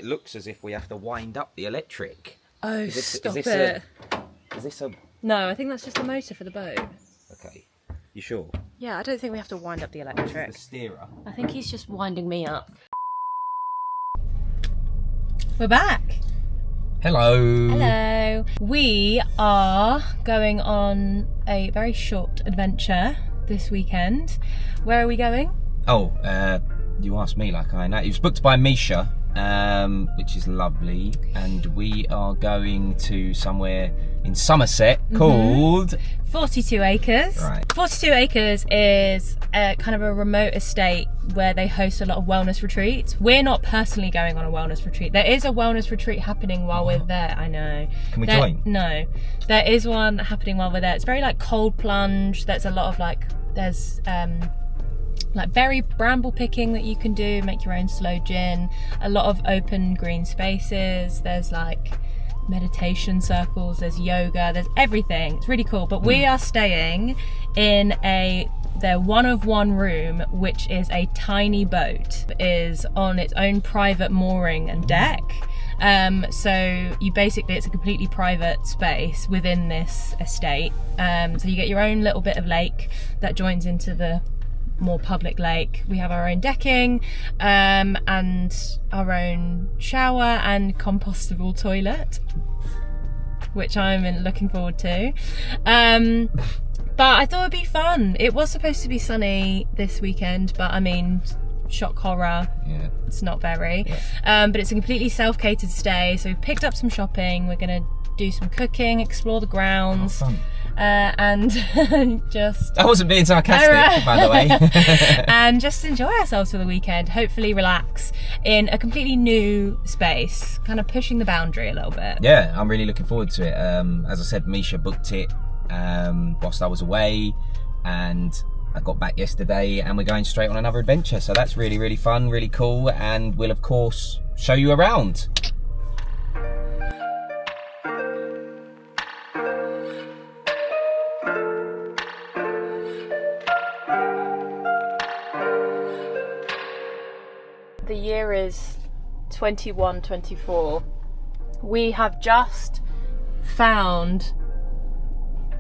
looks as if we have to wind up the electric. Oh, stop it. Is this a... No, I think that's just the motor for the boat. Okay. You sure? Yeah, I don't think we have to wind up the electric. The steerer. I think he's just winding me up. We're back. Hello. Hello. We are going on a very short adventure this weekend. Where are we going? Oh, you asked me like I know. It was booked by Misha, which is lovely, and we are going to somewhere in Somerset called 42 acres. Right. 42 acres is a kind of a remote estate where they host a lot of wellness retreats. We're not personally going on a wellness retreat. There is a wellness retreat happening while we're there. I know. Can we join? No, there is one happening while we're there. It's very like cold plunge. There's a lot of like berry bramble picking that you can do, make your own sloe gin, a lot of open green spaces, there's like meditation circles, there's yoga, there's everything. It's really cool. But we are staying in their one-of-one room, which is a tiny boat. It is on its own private mooring and deck. So it's a completely private space within this estate. So you get your own little bit of lake that joins into the more public lake. We have our own decking and our own shower and compostable toilet, which I'm looking forward to. But I thought it'd be fun. It was supposed to be sunny this weekend, but I mean, shock horror, yeah, it's not very. Yeah. But it's a completely self-catered stay, so we've picked up some shopping. We're gonna do some cooking, explore the grounds. Oh, fun. And just... I wasn't being sarcastic, by the way. And just enjoy ourselves for the weekend. Hopefully relax in a completely new space, kind of pushing the boundary a little bit. Yeah, I'm really looking forward to it. As I said, Misha booked it whilst I was away, and I got back yesterday, and we're going straight on another adventure. So that's really, really fun, really cool, and we'll, of course, show you around. The year is 21-24. We have just found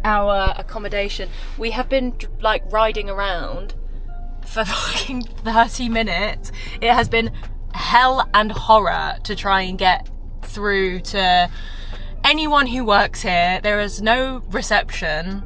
our accommodation. We have been like riding around for fucking 30 minutes. It has been hell and horror to try and get through to anyone who works here. There is no reception.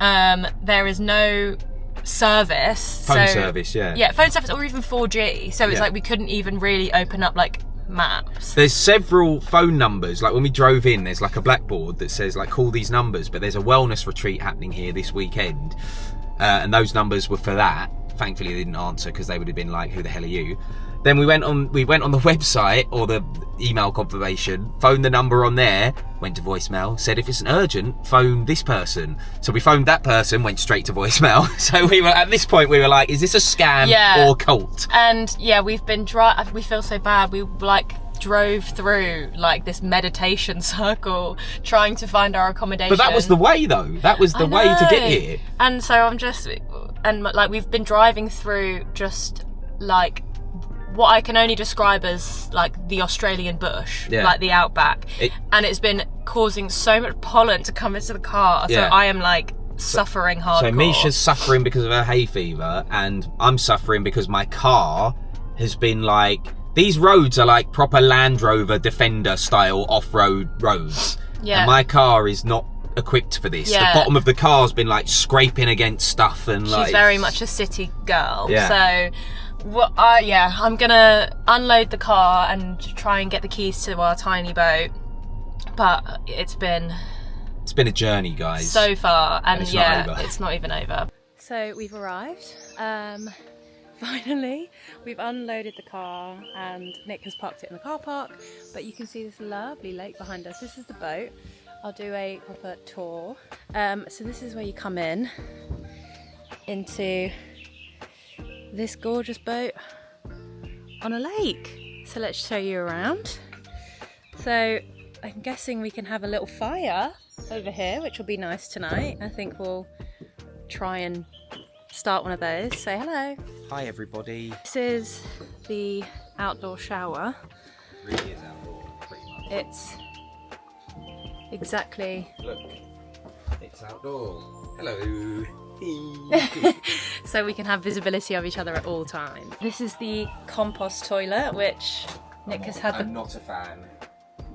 There is no service. Phone service, yeah. Yeah, phone service or even 4G. So it's like we couldn't even really open up like maps. There's several phone numbers. Like when we drove in, there's like a blackboard that says like call these numbers, but there's a wellness retreat happening here this weekend. And those numbers were for that. Thankfully they didn't answer because they would have been like, who the hell are you? Then we went on the website or the email confirmation, phoned the number on there, went to voicemail, said if it's an urgent, phone this person. So we phoned that person, went straight to voicemail. So we were at this point, we were like, is this a scam or cult? And yeah, we've been we feel so bad. We like drove through like this meditation circle trying to find our accommodation. But that was the way though. That was the way to get here. And so we've been driving through just like what I can only describe as like the Australian bush, like the outback. And it's been causing so much pollen to come into the car. So I am like suffering hardcore. So Misha's suffering because of her hay fever, and I'm suffering because my car has been like, these roads are like proper Land Rover Defender style off-road roads. Yeah. And my car is not equipped for this. Yeah. The bottom of the car's been like scraping against stuff and like... She's very much a city girl. Yeah. So... I'm gonna unload the car and try and get the keys to our tiny boat, but it's been a journey, guys, so far, and it's not even over. So we've arrived. Finally, we've unloaded the car and Nick has parked it in the car park, but you can see this lovely lake behind us. This is the boat. I'll do a proper tour. So this is where you come into this gorgeous boat on a lake. So let's show you around. So I'm guessing we can have a little fire over here, which will be nice tonight. I think we'll try and start one of those. Say hello. Hi everybody. This is the outdoor shower. It really is it's exactly... Look, it's outdoors. Hello. So we can have visibility of each other at all times. This is the compost toilet, which Nick has had. I'm not a fan.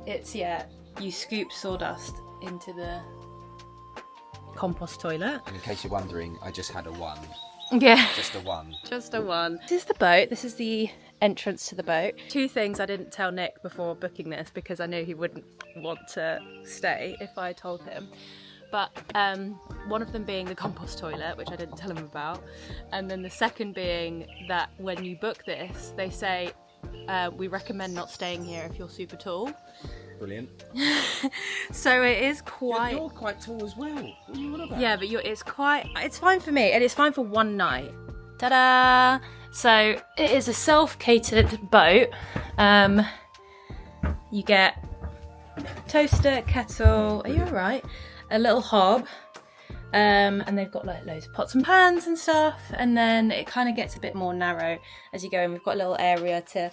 It's, yeah, you scoop sawdust into the compost toilet. And in case you're wondering, I just had a 1. Yeah. Just a 1. Just a 1. This is the boat. This is the entrance to the boat. 2 things I didn't tell Nick before booking this because I knew he wouldn't want to stay if I told him. But one of them being the compost toilet, which I didn't tell him about. And then the second being that when you book this, they say, we recommend not staying here if you're super tall. Brilliant. So it is quite... You're quite tall as well. What are you on about? Yeah, but it's fine for me, and it's fine for one night. Ta-da! So it is a self-catered boat. You get toaster, kettle. Are you alright? A little hob. And they've got like loads of pots and pans and stuff. And then it kind of gets a bit more narrow as you go in. We've got a little area to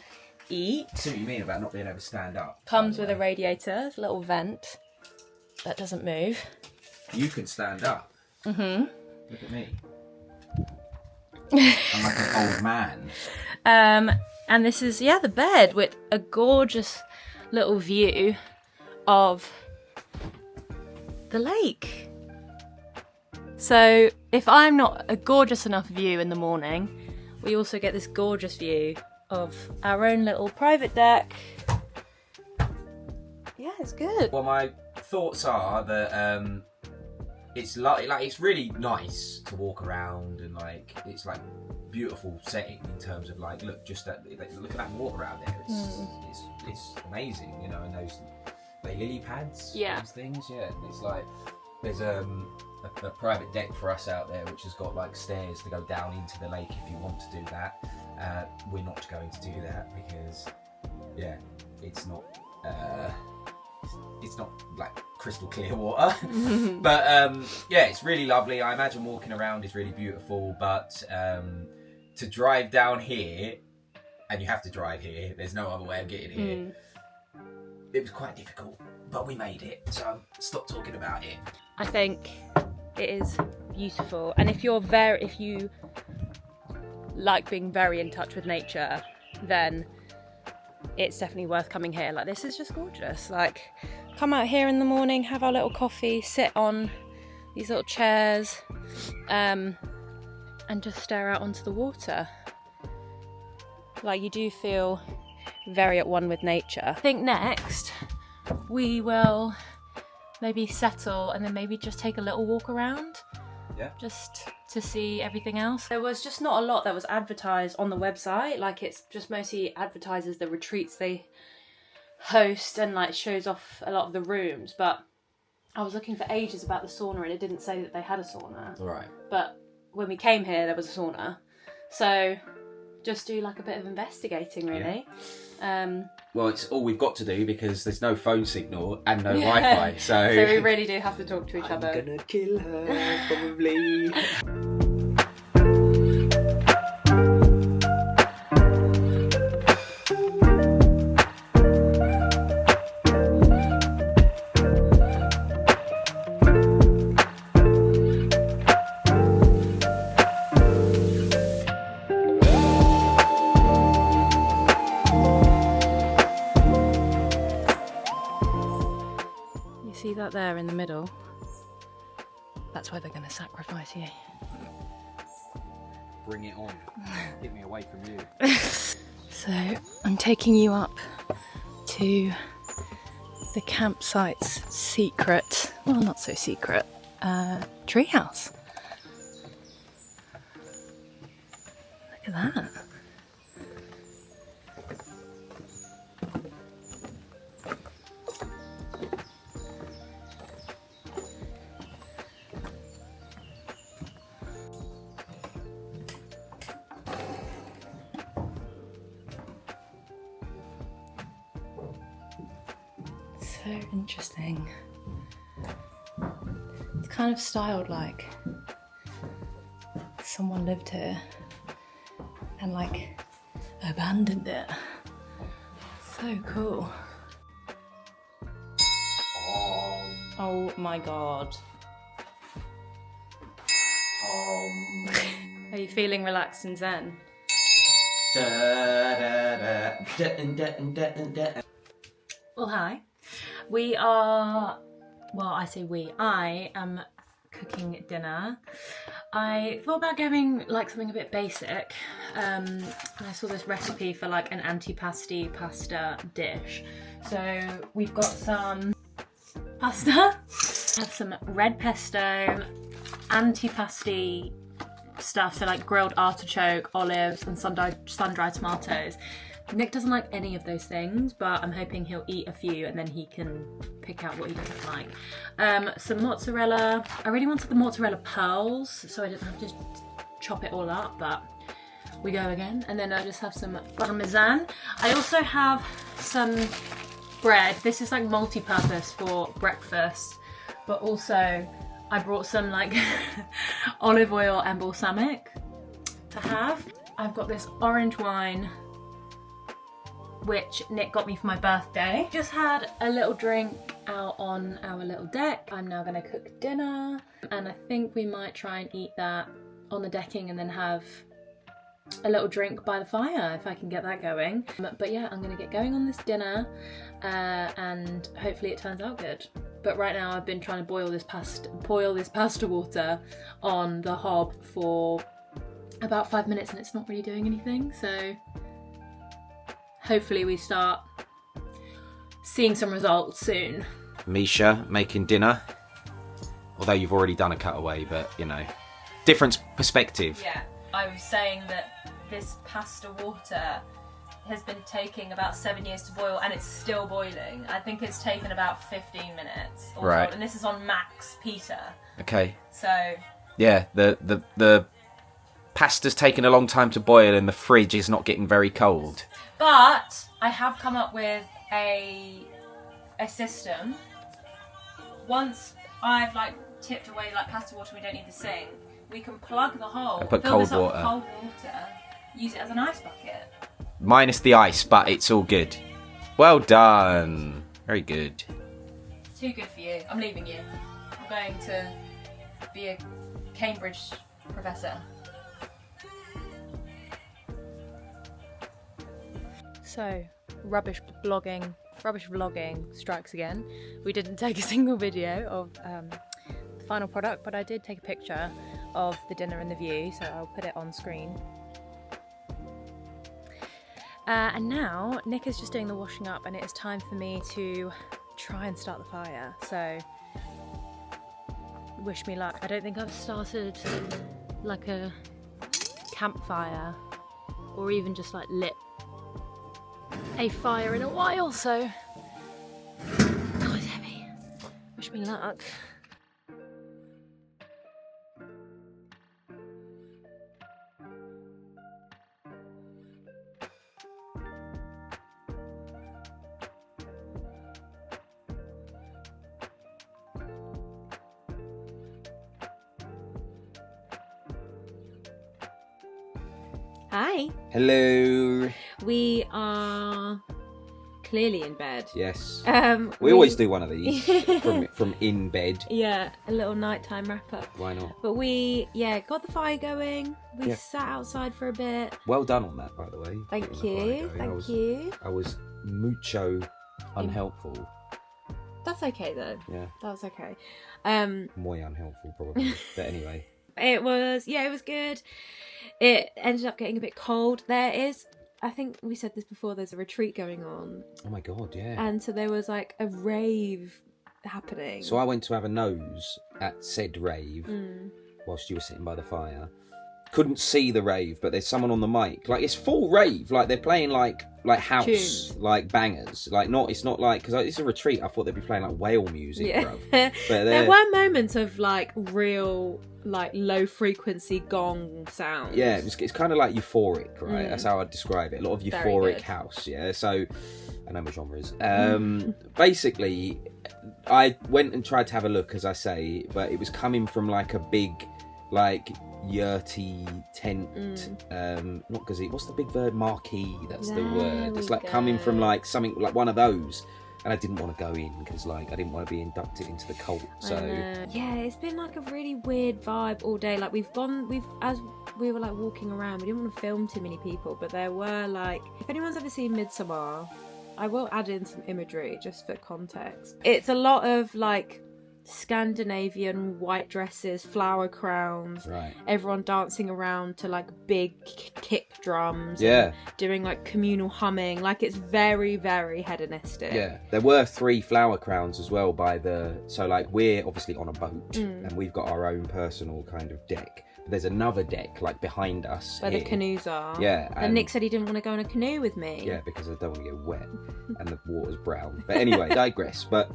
eat. See what you mean about not being able to stand up. Comes with a radiator, a little vent that doesn't move. You can stand up. Mm-hmm. Look at me. I'm like an old man. And this is, the bed with a gorgeous little view of the lake. So if I'm not a gorgeous enough view in the morning, we also get this gorgeous view of our own little private deck. Yeah, it's good. Well, my thoughts are that it's like it's really nice to walk around and like it's like beautiful setting in terms of like look at that water out there. It's amazing, you know, and those lily pads, those things. Yeah, it's like there's a private deck for us out there which has got like stairs to go down into the lake if you want to do that. We're not going to do that because it's not like crystal clear water. But it's really lovely. I imagine walking around is really beautiful, but to drive down here, and you have to drive here, there's no other way of getting here. It was quite difficult, but we made it, so stop talking about it. I think it is beautiful, and if you like being very in touch with nature, then it's definitely worth coming here. Like, this is just gorgeous. Like, come out here in the morning, have our little coffee, sit on these little chairs, and just stare out onto the water. Like, you do feel very at one with nature. I think next we will maybe settle and then maybe just take a little walk around. Yeah. Just to see everything else. There was just not a lot that was advertised on the website. Like, it's just mostly advertises the retreats they host and like shows off a lot of the rooms. But I was looking for ages about the sauna and it didn't say that they had a sauna. Right. But when we came here, there was a sauna. So just do like a bit of investigating, really. Well, it's all we've got to do because there's no phone signal and no Wi-Fi, so we really do have to talk to each other. I'm gonna kill her, probably. See that there in the middle? That's where they're going to sacrifice you. Bring it on. Get me away from you. So I'm taking you up to the campsite's secret, well, not so secret, treehouse. Look at that. So interesting. It's kind of styled like someone lived here and like abandoned it. So cool. Oh my god. Are you feeling relaxed and zen? Well, hi. We are, well, I say we, I am cooking dinner. I thought about going like something a bit basic. And I saw this recipe for like an antipasti pasta dish. So we've got some pasta, have some red pesto, antipasti stuff, so like grilled artichoke, olives, and sun-dried tomatoes. Nick doesn't like any of those things, but I'm hoping he'll eat a few and then he can pick out what he doesn't like. Some mozzarella. I really wanted the mozzarella pearls, so I didn't have to chop it all up, but we go again. And then I just have some parmesan. I also have some bread. This is like multi-purpose for breakfast, but also I brought some like olive oil and balsamic to have. I've got this orange wine which Nick got me for my birthday. Just had a little drink out on our little deck. I'm now gonna cook dinner, and I think we might try and eat that on the decking and then have a little drink by the fire if I can get that going. But yeah, I'm gonna get going on this dinner and hopefully it turns out good. But right now I've been trying to boil this pasta water on the hob for about 5 minutes and it's not really doing anything, so hopefully we start seeing some results soon. Misha making dinner. Although you've already done a cutaway, but you know, different perspective. Yeah, I was saying that this pasta water has been taking about 7 years to boil and it's still boiling. I think it's taken about 15 minutes. Right. And this is on max Peter. Okay. So yeah, the pasta's taken a long time to boil and the fridge is not getting very cold. But I have come up with a system. Once I've like tipped away like pasta water, we don't need the sink. We can plug the hole, and put fill cold this up water. with cold water, use it as an ice bucket. Minus the ice, but it's all good. Well done. Very good. Too good for you. I'm leaving you. I'm going to be a Cambridge professor. So, rubbish vlogging strikes again. We didn't take a single video of the final product, but I did take a picture of the dinner and the view, so I'll put it on screen. And now Nick is just doing the washing up and it is time for me to try and start the fire. So wish me luck. I don't think I've started like a campfire or even just like lit a fire in a while, so oh, it's heavy. Wish me luck. Hi. Hello. We are clearly in bed. Yes. We always do one of these from in bed. Yeah, a little nighttime wrap up. Why not? But we, got the fire going. We sat outside for a bit. Well done on that, by the way. Thank you. Thank you. I was mucho unhelpful. That's okay though. Yeah. That was okay. Muy unhelpful, probably. But anyway. It was good. It ended up getting a bit cold. There is, I think we said this before, there's a retreat going on. Oh my God, yeah. And so there was like a rave happening. So I went to have a nose at said rave whilst you were sitting by the fire. Couldn't see the rave, but there's someone on the mic. Like, it's full rave. Like, they're playing like house, tunes. like bangers. Like, it's not like, because it's a retreat, I thought they'd be playing like whale music, bruv. But there were moments of like real, like low frequency gong sounds. Yeah, it's kind of like euphoric, right? That's how I'd describe it. A lot of euphoric house, yeah. So, I know my genres. Basically, I went and tried to have a look, as I say, but it was coming from like a big, like, yurty tent, not gazebo, what's the big bird, marquee, that's the word. It's like coming from like something like one of those, And I didn't want to go in because, like, I didn't want to be inducted into the cult. So yeah, it's been like a really weird vibe all day. Like as we were like walking around, we didn't want to film too many people, but there were like, if anyone's ever seen Midsommar, I will add in some imagery just for context. It's a lot of like Scandinavian white dresses, flower crowns, right. Everyone dancing around to like big kick drums, yeah, doing like communal humming. Like it's very, very hedonistic. Yeah, there were 3 flower crowns as well so like we're obviously on a boat and we've got our own personal kind of deck. But there's another deck like behind us where here. the canoes are. Yeah, and Nick said he didn't want to go on a canoe with me. Yeah, because I don't want to get wet and the water's brown. But anyway, digress. But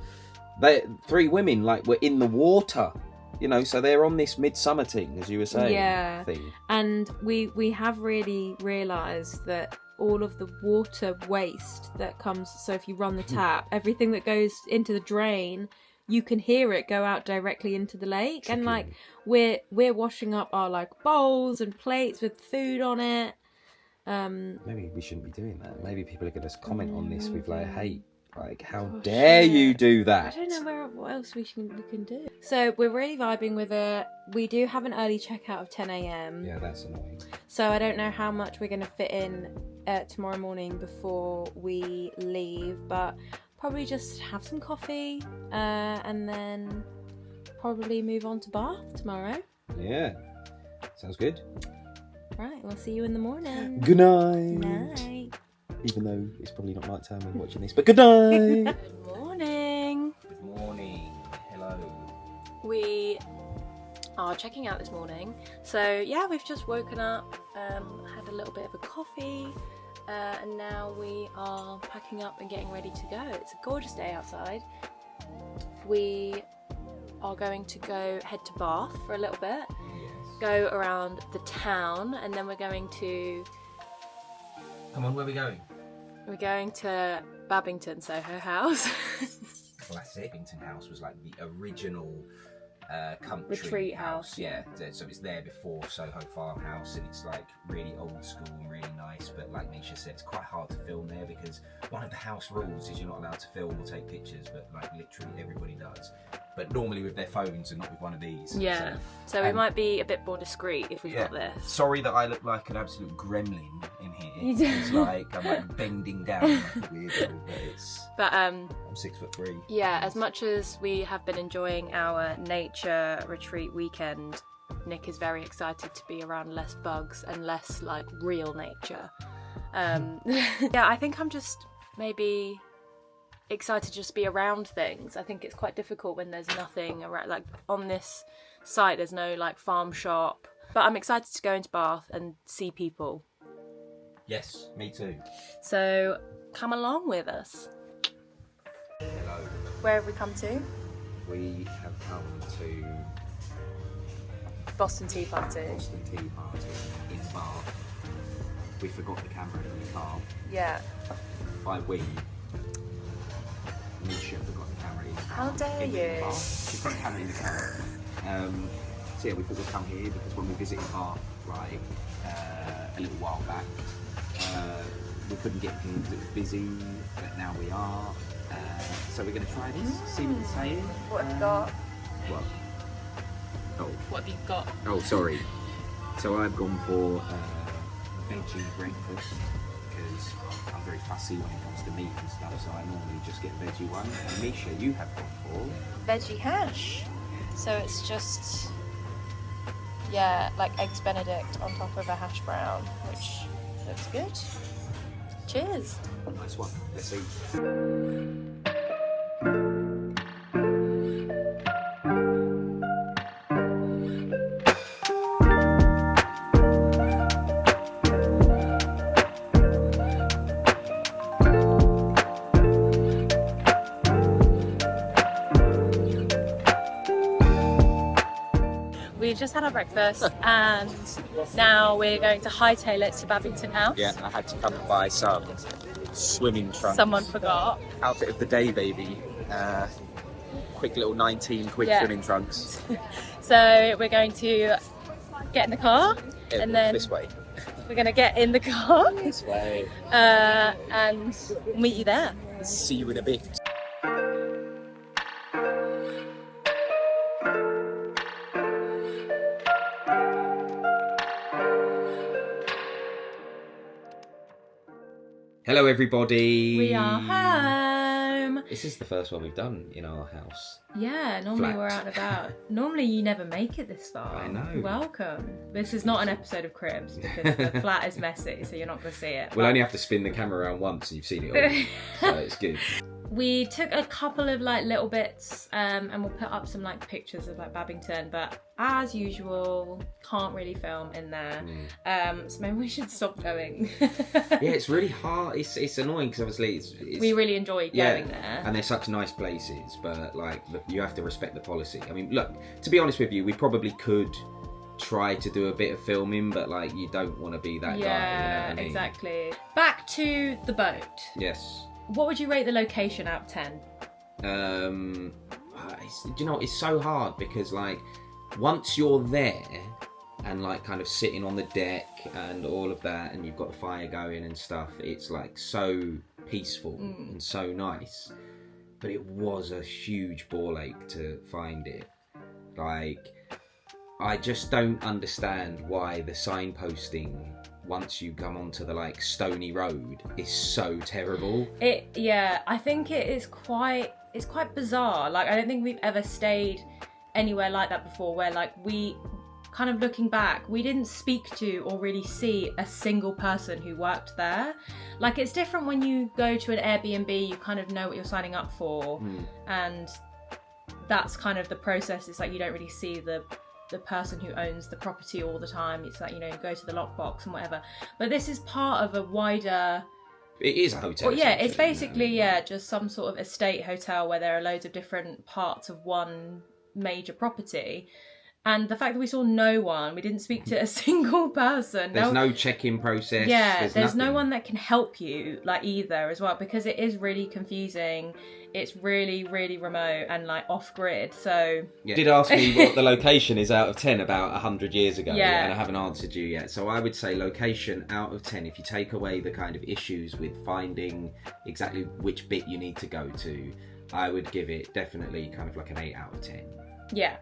3 women like were in the water, you know, so they're on this midsummer thing, as you were saying. Yeah, thing. And we have really realised that all of the water waste that comes, so if you run the tap, everything that goes into the drain, you can hear it go out directly into the lake. Tricky. And like we're washing up our like bowls and plates with food on it. Maybe we shouldn't be doing that. Maybe people are going to comment on this with like hate. Like, how dare you do that? I don't know what else we can do. So we're really vibing with it. We do have an early checkout of 10 a.m. Yeah, that's annoying. So I don't know how much we're going to fit in tomorrow morning before we leave, but probably just have some coffee and then probably move on to Bath tomorrow. Yeah, sounds good. Right, we'll see you in the morning. Good night. Night. Even though it's probably not night time when you're watching this, but good night. Good morning. Good morning. Hello. We are checking out this morning. So yeah, we've just woken up, had a little bit of a coffee, and now we are packing up and getting ready to go. It's a gorgeous day outside. We are going to head to Bath for a little bit, go around the town, and then we're going to... Come on, where are we going? We're going to Babington, Soho House. Classic. Babington House was like the original country retreat house. Yeah, so it's there before Soho Farmhouse, and it's like really old school and really nice. But like Nisha said, it's quite hard to film there because one of the house rules is you're not allowed to film or take pictures, but like literally everybody does. But normally with their phones and not with one of these. Yeah. So we might be a bit more discreet if we've got this. Sorry that I look like an absolute gremlin in here. It's like I'm like bending down like a weirdo, but it's. But I'm 6'3". Yeah, as much as we have been enjoying our nature retreat weekend, Nick is very excited to be around less bugs and less like real nature. Yeah, I think I'm just maybe excited to just be around things. I think it's quite difficult when there's nothing around, like on this site there's no like farm shop, but I'm excited to go into Bath and see people. Yes, me too. So come along with us. Hello. Where have we come to? We have come to Boston Tea Party. Boston Tea Party in Bath. We forgot the camera in the car. Yeah. By we, Nisha forgot the camera in the car. How dare you? She put the camera in the car. So yeah, we thought we'd come here because when we visited Bath, right, a little while back, we couldn't get things, it was busy, but now we are. So we're going to try this, see what it's saying. What have you got? What? Oh. What have you got? Oh, sorry. So I've gone for veggie breakfast because I'm very fussy when it comes to meat and stuff, so I normally just get veggie one. And Misha, you have gone for Veggie hash. So it's just, yeah, like eggs Benedict on top of a hash brown, which looks good. Cheers. Nice one. Let's see. We just had our breakfast and now we're going to hightail it to Babington House. Yeah, I had to come and buy some swimming trunks. Someone forgot. Outfit of the day, baby. Quick little 19 quid swimming trunks. So we're going to get in the car and then this way. we're going to get in the car This way. and meet you there. See you in a bit. Hello, everybody. We are home. This is the first one we've done in our house. Yeah, normally Flat. we're out and about. Normally you never make it this far. I know. Welcome. This is not an episode of Cribs because the flat is messy, so you're not going to see it. We'll only have to spin the camera around once and you've seen it all. So it's good. We took a couple of like little bits and we'll put up some like pictures of like Babington, but as usual, can't really film in there. So maybe we should stop going. Yeah, it's really hard. It's annoying because obviously it's we really enjoy going there. And they're such nice places, but like you have to respect the policy. I mean, look, to be honest with you, we probably could try to do a bit of filming, but like you don't want to be that guy. You know what I mean? Exactly. Back to the boat. Yes. What would you rate the location out of 10? You know, it's so hard because like once you're there and like kind of sitting on the deck and all of that and you've got the fire going and stuff, it's like so peaceful and so nice. But it was a huge ball ache to find it. Like, I just don't understand why the signposting once you come onto the like stony road is so terrible. I think it's quite bizarre. Like, I don't think we've ever stayed anywhere like that before, where like we kind of looking back, we didn't speak to or really see a single person who worked there. Like, it's different when you go to an Airbnb, you kind of know what you're signing up for, and that's kind of the process. It's like you don't really see the person who owns the property all the time. It's like, you know, you go to the lockbox and whatever. But this is part of a wider... It is a hotel. Well, yeah, it's basically, just some sort of estate hotel where there are loads of different parts of one major property. And the fact that we saw no one, we didn't speak to a single person. There's no check-in process. Yeah, there's no nothing. one that can help you, like, either as well, because it is really confusing. It's really, really remote and like off-grid. So you did ask me what the location is out of 10 about 100 years ago, and I haven't answered you yet. So I would say location out of 10, if you take away the kind of issues with finding exactly which bit you need to go to, I would give it definitely kind of like an 8 out of 10. Yeah.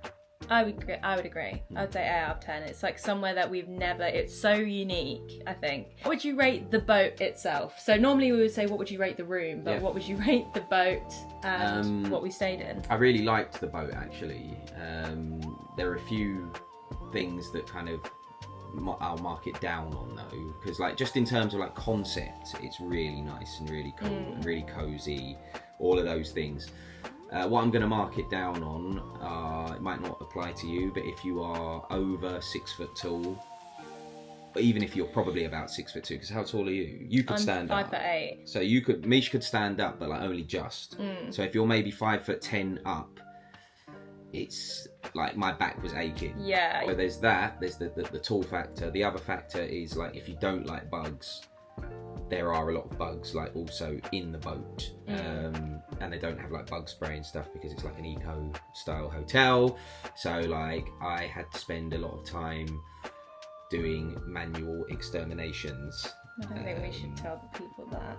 I would agree. I would say 8 out of 10. It's like somewhere that we've never... It's so unique, I think. What would you rate the boat itself? So normally we would say, what would you rate the room? But what would you rate the boat and what we stayed in? I really liked the boat, actually. There are a few things that kind of I'll mark it down on, though. Because like just in terms of like concept, it's really nice and really cool and really cozy. All of those things. What I'm going to mark it down on, it might not apply to you, but if you are over 6 foot tall, even if you're probably about 6 foot 2, because how tall are you? You could stand up. 5'8". So Mish could stand up, but like only just. So if you're maybe 5'10" up, it's like my back was aching. Yeah. So there's that. There's the tall factor. The other factor is like if you don't like bugs. There are a lot of bugs like also in the boat, and they don't have like bug spray and stuff because it's like an eco style hotel. So like I had to spend a lot of time doing manual exterminations. I don't think we should tell the people that.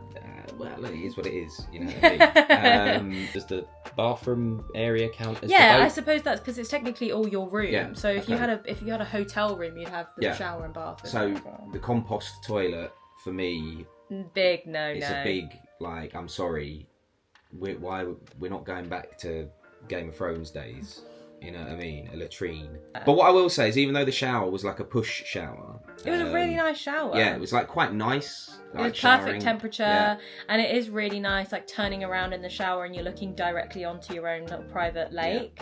Well, it is what it is, you know what I mean? Does the bathroom area count as the boat? I suppose that's because it's technically all your room. Yeah, so if you had a hotel room, you'd have the shower and bath. So the compost toilet for me. Big no. It's a big, like, I'm sorry, we're not going back to Game of Thrones days, you know what I mean, a latrine. But what I will say is, even though the shower was like a push shower, it was a really nice shower. Yeah, it was like quite nice. It was perfect temperature, and it is really nice, like turning around in the shower and you're looking directly onto your own little private lake.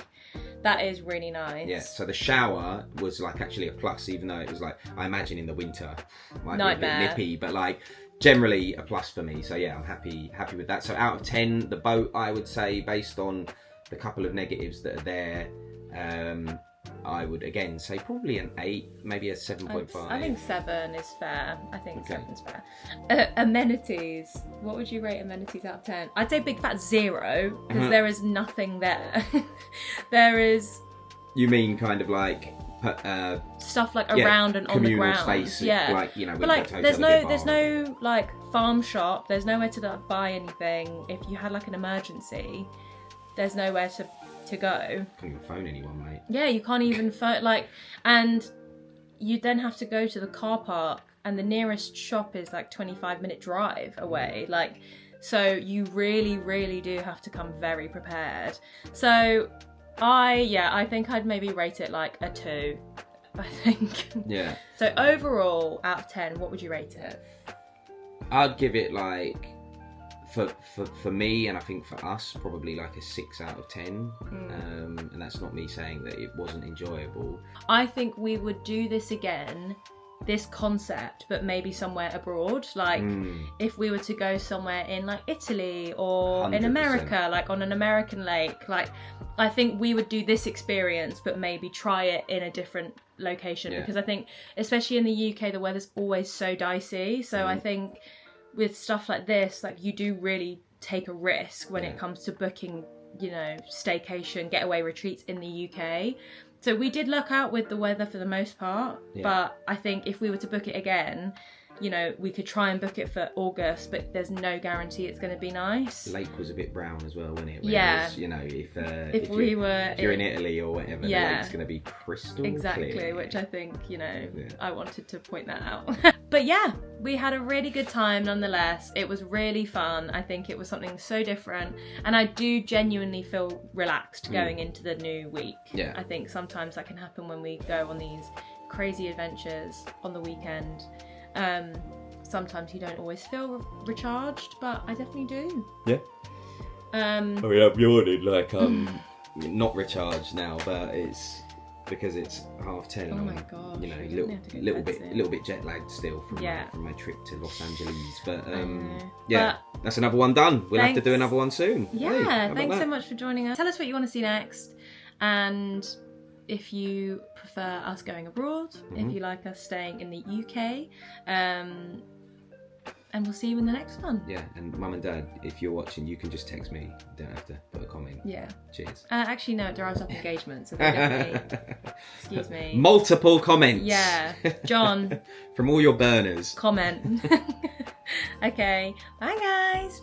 That is really nice. Yeah, so the shower was like actually a plus, even though it was like, I imagine in the winter might Nightmare. be a bit nippy, but like generally a plus for me. So yeah, I'm happy with that. So out of 10, the boat, I would say, based on the couple of negatives that are there, I would again say probably an 8, maybe a 7.5. I think 7 is fair. I think 7's fair. Amenities. What would you rate amenities out of 10? I'd say big fat 0 because there is nothing there. There is. You mean kind of like stuff like around and on the ground. Space, like, you know, but like there's no like farm shop. There's nowhere to like, buy anything. If you had like an emergency, there's nowhere to go. Can't even phone anyone, mate. Yeah, you can't even phone, like, and you then have to go to the car park and the nearest shop is like 25-minute drive away. Like, so you really do have to come very prepared. So I think I'd maybe rate it like a 2. I think. Yeah. So overall, out of 10, what would you rate it? I'd give it like, for me, and I think for us, probably like a 6 out of 10. And that's not me saying that it wasn't enjoyable. I think we would do this again, this concept, but maybe somewhere abroad. Like if we were to go somewhere in like Italy or 100%. In America, like on an American lake, like I think we would do this experience, but maybe try it in a different location. Because I think, especially in the UK, the weather's always so dicey. So I think with stuff like this, like you do really take a risk when it comes to booking, you know, staycation, getaway retreats in the UK. So we did luck out with the weather for the most part, but I think if we were to book it again, you know, we could try and book it for August, but there's no guarantee it's going to be nice. The lake was a bit brown as well, wasn't it? Whereas, you know, if you're in Italy or whatever, the lake's going to be crystal clear. Which I think, you know, I wanted to point that out. But yeah, we had a really good time nonetheless. It was really fun. I think it was something so different, and I do genuinely feel relaxed going into the new week. Yeah. I think sometimes that can happen when we go on these crazy adventures on the weekend. Sometimes you don't always feel recharged, but I definitely do. Yeah. I'm yawning like not recharged now, but it's because it's 10:30. Oh my god! You know, little bit jet lagged still from my trip to Los Angeles, but that's another one done. We'll have to do another one soon. Yeah, thanks so much for joining us. Tell us what you want to see next, and if you prefer us going abroad, if you like us staying in the UK, and we'll see you in the next one. Yeah, and Mum and Dad, if you're watching, you can just text me. You don't have to put a comment. Yeah. Cheers. Actually, no, it drives up engagement, so they definitely... Excuse me. Multiple comments. Yeah. John. From all your burners. Comment. Okay. Bye, guys.